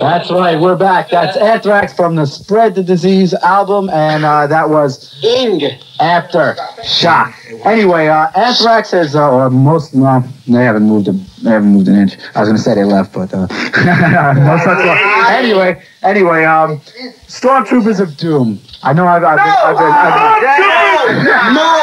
That's right, we're back. That's Anthrax from the Spread the Disease album, and that was Aftershock. Anyway, Anthrax has, or most, no, they haven't moved an inch. I was going to say they left, but Anyway, Stormtroopers of Doom. I know I've been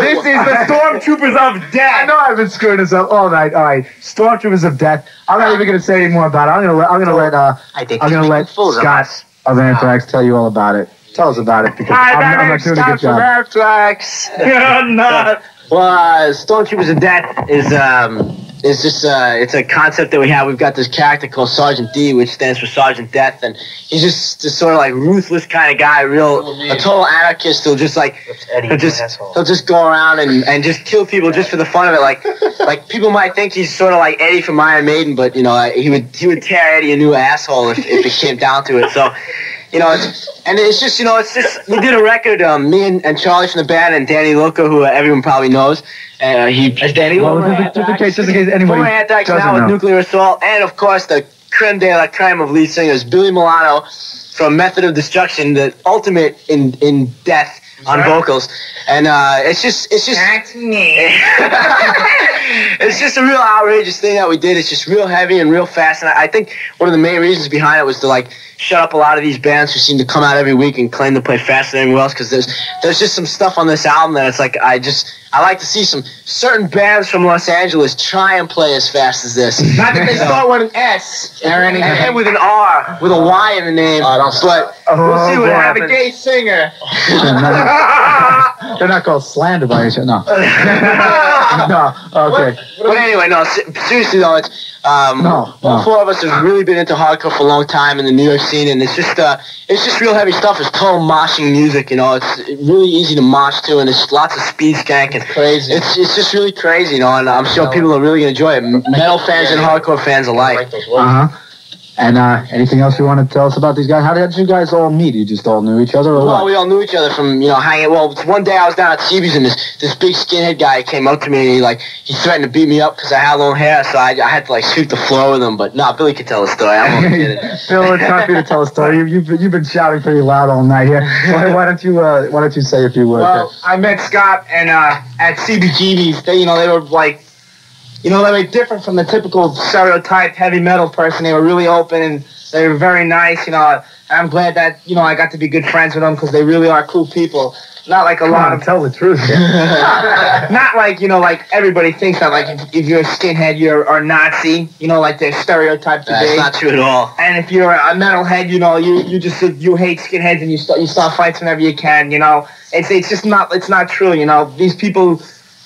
this is the Stormtroopers of Death. I know I've been screwing this up all night. All right, Stormtroopers of Death. I'm not even going to say any more about it. I'm going to let Scott of Anthrax tell you all about it. Tell us about it, because I'm not doing a good job. Anthrax. I'm not. Well, Stormtroopers of Death is just it's a concept that we have. We've got this character called Sergeant D, which stands for Sergeant Death, and he's just this sort of like ruthless kind of guy, a total anarchist. He'll just he'll just go around and just kill people just for the fun of it. Like people might think he's sort of like Eddie from Iron Maiden, but he would tear Eddie a new asshole if it came down to it. So. It's just we did a record, me and Charlie from the band and Danny Loco, who everyone probably knows. Is Danny Loco? Just in case anybody former Anthrax now with Nuclear Assault, and of course the creme de la creme of lead singers, Billy Milano from Method of Destruction, the ultimate in death on vocals. And it's just it's just a real outrageous thing that we did. It's just real heavy and real fast, and I think one of the main reasons behind it was to shut up a lot of these bands who seem to come out every week and claim to play faster than anyone else, because there's just some stuff on this album that it's like I like to see some certain bands from Los Angeles try and play as fast as this. Not that they start with an S and end with an R with a Y in the name, but we'll see what happens. Have a gay singer. They're not called slander by each other. No. No. Okay. But anyway, no. Seriously though, it's all four of us have really been into hardcore for a long time in the New York scene, and it's just real heavy stuff. It's total moshing music. It's really easy to mosh to, and there's lots of speed skank and crazy. It's just really crazy, and I'm sure people are really gonna enjoy it. Metal fans and hardcore fans alike. And anything else you want to tell us about these guys? How did you guys all meet? You just all knew each other, or what? We all knew each other from hanging. Well, one day I was down at CB's, and this big skinhead guy came up to me, and he threatened to beat me up because I had long hair, so I had to sweep the floor with him. But Billy could tell a story. I won't get it. Bill, it's time for you to tell a story. You've been shouting pretty loud all night here. Why don't you say a few words? Well, I met Scott and at CBGB's. They were they were different from the typical stereotype heavy metal person. They were really open, and they were very nice, I'm glad that, I got to be good friends with them, because they really are cool people. Not like a lot of... Tell the truth. Not like, like everybody thinks that, if you're a skinhead, you're a Nazi, like they're stereotyped today. That's not true at all. And if you're a metalhead, you hate skinheads, and you start fights whenever you can, It's just not, it's not true, These people...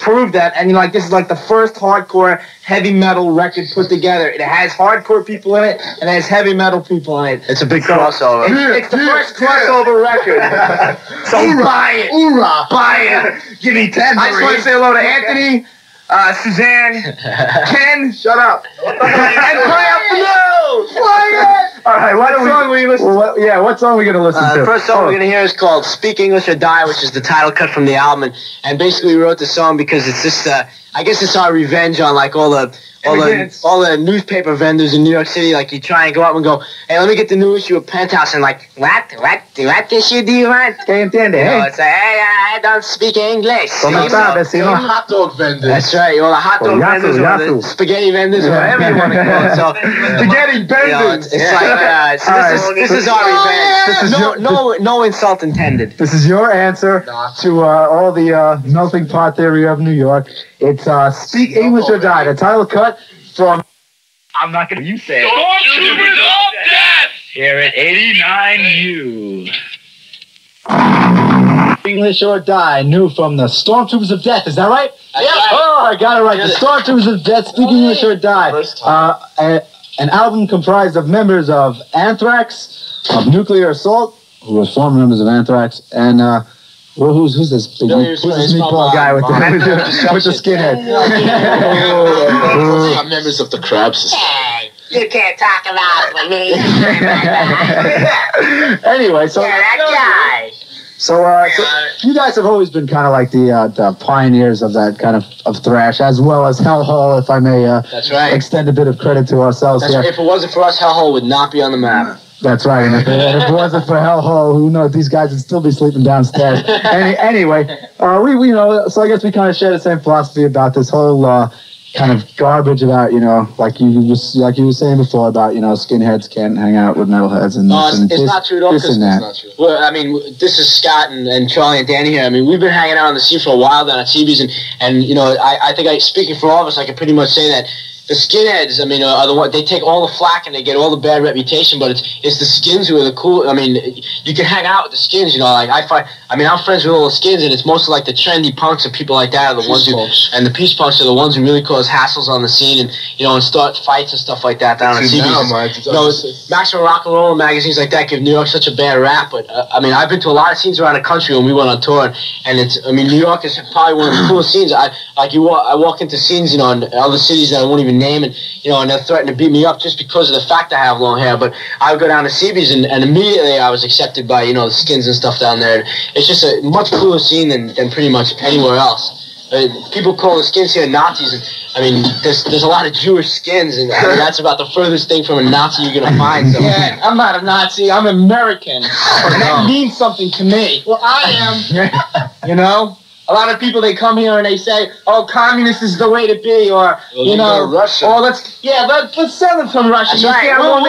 prove that, and this is the first hardcore heavy metal record put together. It has hardcore people in it, and it has heavy metal people in it. It's a big crossover. It's the first crossover record. So buy it. Hoorah. Buy it. Give me 10. I just want to say hello to Anthony, Suzanne, Ken, shut up, and play up for you. Play it. All right, what song are we listening to? What song are we going to listen to? The first song we're going to hear is called Speak English or Die, which is the title cut from the album. And basically we wrote this song because it's just, I guess it's our revenge on all the newspaper vendors in New York City. You try and go up and go, hey, let me get the new issue of Penthouse, and what issue do you want? ¿Qué entiende? It's hey, I don't speak English. Hot dog vendors. That's right. The hot dog vendors, or the spaghetti vendors, or whatever you want to call it. So, spaghetti vendors. This is our revenge. No insult intended. This is your answer to all the melting pot theory of New York. It's Speak English or Die, the title cut from... I'm not going to... You say it. Stormtroopers of Death! Here at 89U. English or Die, new from the Stormtroopers of Death. Is that right? Yeah. Oh, I got it right. The Stormtroopers of Death, Speak English or Die. An album comprised of members of Anthrax, of Nuclear Assault, who was former members of Anthrax, and... who's this big meatball guy with the skinhead? Members of the Crabs. You can't talk about me. Anyway, so that guy. So you guys have always been kind of like the pioneers of that kind of thrash, as well as Hellhole, if I may That's right. extend a bit of credit to ourselves here. If it wasn't for us, Hellhole would not be on the map. That's right. And if it wasn't for Hellhole, who knows? These guys would still be sleeping downstairs. Anyway, we you know, so I guess we kind of share the same philosophy about this whole kind of garbage about, you know, like you were saying before about, you know, skinheads can't hang out with metalheads and no, this, it's not true at all. This and that. It's not true. Well, I mean, this is Scott and Charlie and Danny here. I mean, we've been hanging out on the scene for a while down at CB's, and you know, I think speaking for all of us, I can pretty much say that the skinheads, I mean, are the one, they take all the flack and they get all the bad reputation, but it's the skins who are the cool. I mean, you can hang out with the skins, you know. Like I'm friends with all the skins, and it's mostly like the trendy punks and people like that are the ones who, and the peace punks are the ones who really cause hassles on the scene and, you know, and start fights and stuff like that down at CB's. You know, Maximum Rock and Roll and magazines like that give New York such a bad rap, but I mean, I've been to a lot of scenes around the country when we went on tour, and New York is probably one of the coolest scenes. I walk into scenes, you know, in other cities that I won't even name, and you know, and they're threatening to beat me up just because of the fact I have long hair. But I would go down to CB's, and immediately I was accepted by, you know, the skins and stuff down there. It's just a much cooler scene than pretty much anywhere else. People call the skins here Nazis, and I mean, there's a lot of Jewish skins, and I mean, that's about the furthest thing from a Nazi you're gonna find. So. Yeah, I'm not a Nazi. I'm American, and that means something to me. Well, I am. You know. A lot of people, they come here and they say, "Oh, communist is the way to be," or you know, Russia. Or let's send them from Russia. That's right. You don't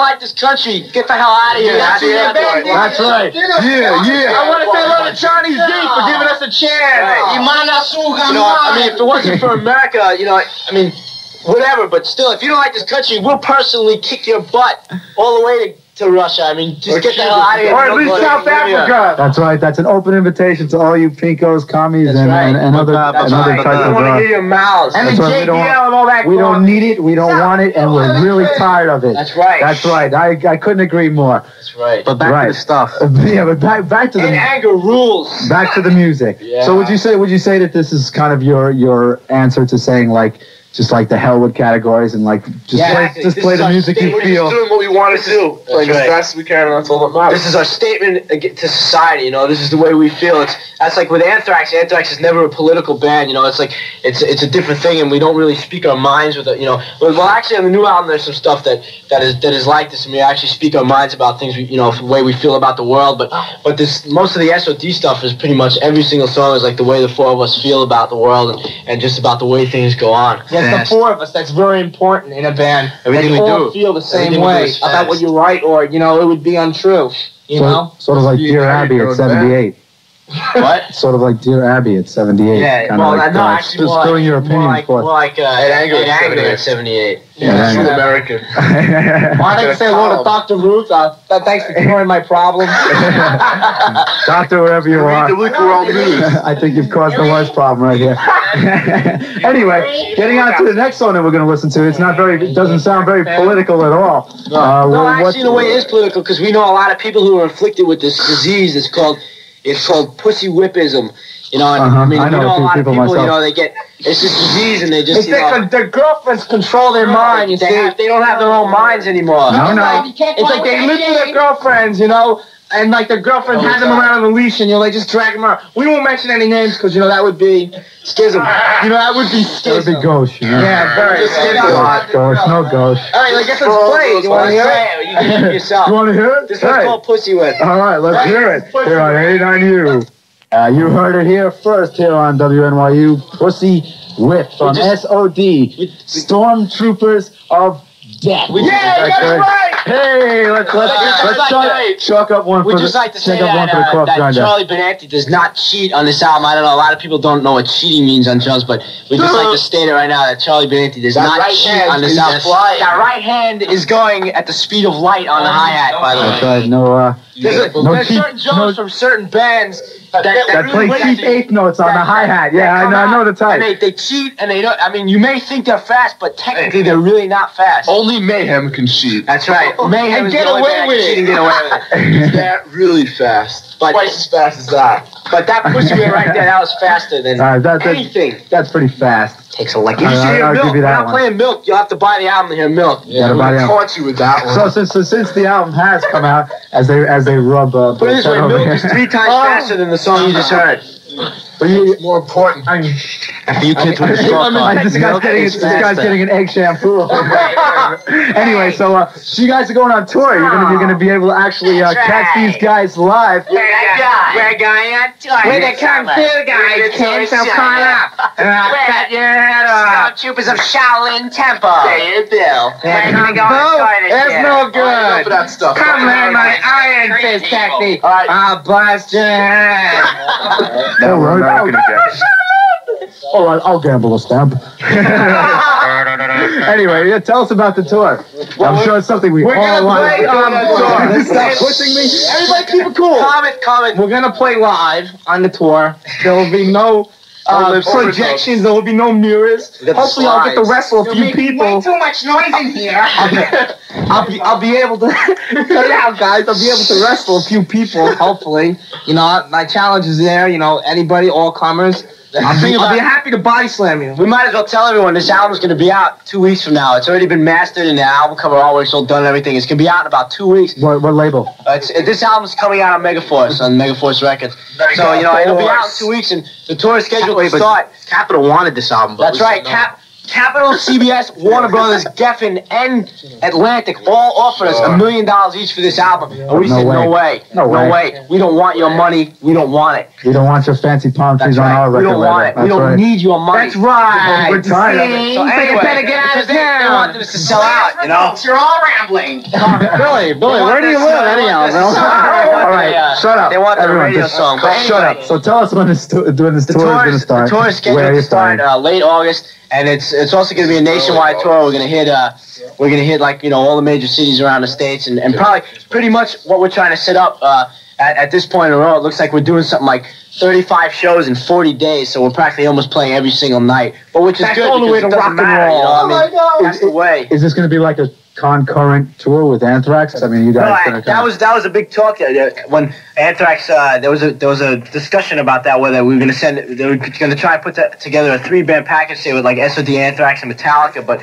like this country? Get the hell out of here. That's right. Yeah. I want to say hello to Chinese D for giving us a chance. You know, I mean, if it wasn't for America, you know, I mean, whatever. But still, if you don't like this country, we'll personally kick your butt all the way to Russia. I mean, just get the hell out of here. Or at least South Africa. That's right. That's an open invitation to all you pinkos, commies, and other types of drugs. I want to hear your mouths. And the JBL and all that. We don't need it. We don't want it, and we're really tired of it. That's right. That's right. I couldn't agree more. That's right. But back to the stuff. Yeah, but back to the anger rules. Back to the music. Yeah. So would you say that this is kind of your answer to saying like, just like the Hellwood categories and like just play the music you feel. We're just doing what we want to do. Playing as fast as we can, and that's all that matters. This is our statement to society. You know, this is the way we feel. That's like with Anthrax. Anthrax is never a political band. You know, it's like it's a different thing, and we don't really speak our minds with it. You know, well, actually on the new album there's some stuff that is like this, and we actually speak our minds about things. You know, the way we feel about the world. But this most of the S.O.D stuff is pretty much every single song is like the way the four of us feel about the world and just about the way things go on. Yes, the four of us. That's very important in a band. Everything that we all do. feel the same way about what you write, or you know, it would be untrue. You know, sort of like Dear Abby at 78. What? Sort of like Dear Abby at 78. Yeah, kind well, of like, no, actually, more spilling your opinion. More like Anger at 78. Yeah, true American. Well, I'd like to say hello to Dr. Ruth. Thanks for curing my problem. Doctor, whatever you are. I think you've caused the worst problem right here. Anyway, getting on to the next song that we're going to listen to. It doesn't sound very political at all. No, actually, in a way, it is political because we know a lot of people who are afflicted with this disease. It's called pussy whippism. You know, and I mean, I know a lot of people. myself. You know, they get it's this disease, and they just their girlfriends control their mind. You see, they don't have their own minds anymore. No. It's like they live with their girlfriends. You know. And like their girlfriend has them around on the leash, and you know they just drag them around. We won't mention any names because you know that would be schism. You know that would be schism. That would be gauche. Yeah, very gauche. No gauche. All right, I guess let's play it. You want to hear it? You can hear it yourself. You want to hear it? This one's called Pussy Whip. All right, let's hear it. Here on 89U. You heard it here first here on WNYU. Pussy Whip from S.O.D. Stormtroopers of Death. Yeah, that's right. Hey, let's chalk up one for We'd just like to say that Charlie Benanti does not cheat on this album. I don't know, a lot of people don't know what cheating means on drums, but we'd just like to state it right now that Charlie Benanti does not cheat on this album. That right hand is going at the speed of light on the hi-hat, by the way. That's right, there's certain drums from certain bands that play cheap eighth notes on the hi-hat. Yeah, I know the type. And they cheat, and they don't. I mean, you may think they're fast, but technically they're really not fast. Only Mayhem can cheat. That's right. Mayhem and get away with it. Get away with it. Is that really fast? Twice as fast as that. But that pussy way right there, that was faster than anything. That's pretty fast. Takes a lick. You should hear Milk. We're not playing Milk. You'll have to buy the album to hear Milk. Yeah, I caught you with that one. So since the album has come out, as they rub. Put it this way, Milk is 3 times faster than the song you just heard. But you, more important. And for you kids with the scorecard. This guy's getting an egg shampoo. Anyway, so you guys are going on tour. You're gonna be able to actually catch these guys live. We're going on tour. We're the Kung Fu guys, kids, so call up. Cut your head off. Stormtroopers of Shaolin Temple. Say it, Bill. We're gonna go on tour this That's year. no good. For that stuff. Come learn my Iron Fist technique. I'll blast your head. Don't worry. All right, I'll gamble a stamp. Anyway, tell us about the tour. I'm sure it's something we all want. Stop pushing me. Everybody keep it cool. Comment. We're gonna play live on the tour. There will be no projections. There will be no mirrors. Hopefully, I'll get to wrestle a few people. Way too much noise in here. I'll be able to cut it out, guys. I'll be able to wrestle a few people. Hopefully, my challenge is there. Anybody, all comers. I'll be happy to body slam you. We might as well tell everyone this album's going to be out 2 weeks from now. It's already been mastered and the album cover artwork's all done and everything. It's going to be out in about 2 weeks. What label? This album's coming out on Megaforce, on Megaforce Records. So, it'll be out in 2 weeks and the tour is scheduled to start. Capital wanted this album. But That's right. Capitol, CBS, Warner Brothers, Geffen, and Atlantic all offered us $1 million each for this album. And we said, no way. No way. We don't want your money. We don't want it. We don't want your fancy palm trees on our record. We don't want it. We don't need your money. That's right. We're tired of it. So anyway, you better get out of They town. want us to sell out, You're all rambling. Billy, where do you live anyhow, bro? All right, shut up. They want the Everyone, radio just song. But shut up. So tell us when this tour is going to start. The tour is scheduled to start late August, and it's also going to be a nationwide tour. We're going to hit all the major cities around the states, and probably pretty much what we're trying to set up at this point in a row. It looks like we're doing something like 35 shows in 40 days, so we're practically almost playing every single night. But which is That's good all the way because to it doesn't rock and matter. roll. That's the way. Is this going to be like a concurrent tour with Anthrax? I mean, you guys. That was a big talk when Anthrax. There was a discussion about that, whether we were going to they were going to try and put together a 3-band package, say with like S.O.D, Anthrax, and Metallica. But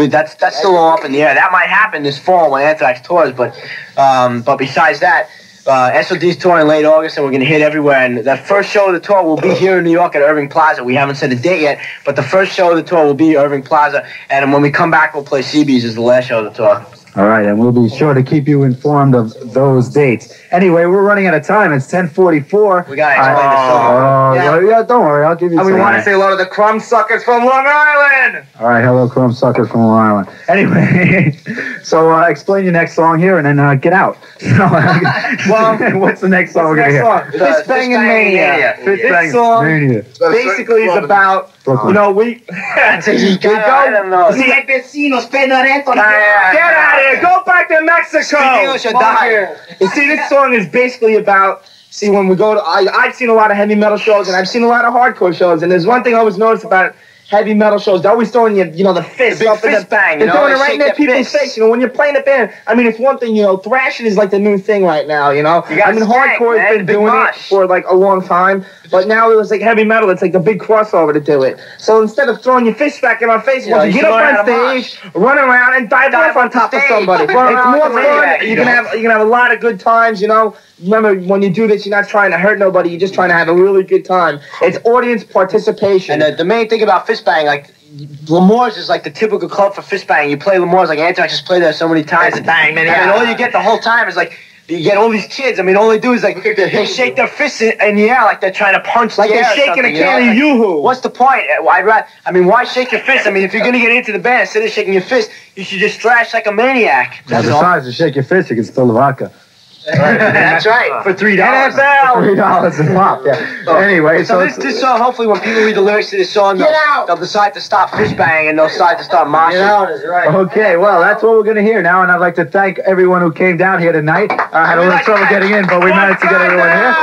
that's still all up in the air. That might happen this fall when Anthrax tours. But besides that. S.O.D's touring late August, and we're going to hit everywhere. And that first show of the tour will be here in New York at Irving Plaza. We haven't set a date yet, but the first show of the tour will be Irving Plaza. And when we come back, we'll play CB's as the last show of the tour. All right, and we'll be sure to keep you informed of those dates. Anyway, we're running out of time. It's 10:44. We got to explain the song. Yeah, don't worry. I'll give you And we want to say hello to the crumb suckers from Long Island. All right, hello, crumb suckers from Long Island. Anyway, so explain your next song here and then get out. Well, what's the next song we're going to hear? Fist Banging Mania. This song basically is about, Brooklyn. we go. Get out of here. Go back to Mexico. See, this song is basically about. See, when we go to, I've seen a lot of heavy metal shows and I've seen a lot of hardcore shows, and there's one thing I always noticed about heavy metal shows. They're always throwing the fist The big up in fist bang, They're throwing it they right shake in their their people's fists. face. When you're playing a band, I mean, it's one thing, thrashing is like the new thing right now, You got hardcore has been big doing mosh. it for like a long time, but now it was like heavy metal. It's like the big crossover to do it. So instead of throwing your fist back in our face, You you get should learn up how on to stage, run around, and dive off on top of stage. somebody. It's Run around more like a fun. maniac, You can have a lot of good times, Remember, when you do this, you're not trying to hurt nobody. You're just trying to have a really good time. It's audience participation. And the main thing about fist bang, like L'Amour's is like the typical club for fist bang. You play L'Amour's, like Anthrax has played there so many times. And all you get the whole time is like you get all these kids. I mean, all they do is like they shake their fists in the air like they're trying to punch like the air they're or shaking a something, can of Yoo-hoo. What's the point? Why shake your fist? I mean, if you're gonna get into the band instead of shaking your fist, you should just thrash like a maniac. Now, besides, to shake your fist, you can spill the vodka. That's right. For $3. $3 a pop, yeah. Anyway, So this song, hopefully when people read the lyrics to this song, they'll decide to stop fist banging and they'll decide to start moshing. Okay, well, that's what we're going to hear now, and I'd like to thank everyone who came down here tonight. I had a little trouble getting in, but we managed to get everyone here.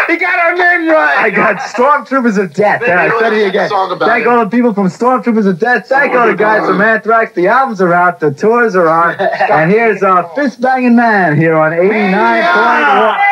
He got our name right. I got Stormtroopers of Death. There, I said it again. Thank all the people from Stormtroopers of Death. Thank all the guys from Anthrax. The albums are out. The tours are on. And here's Fist Banging Man here on 89.1.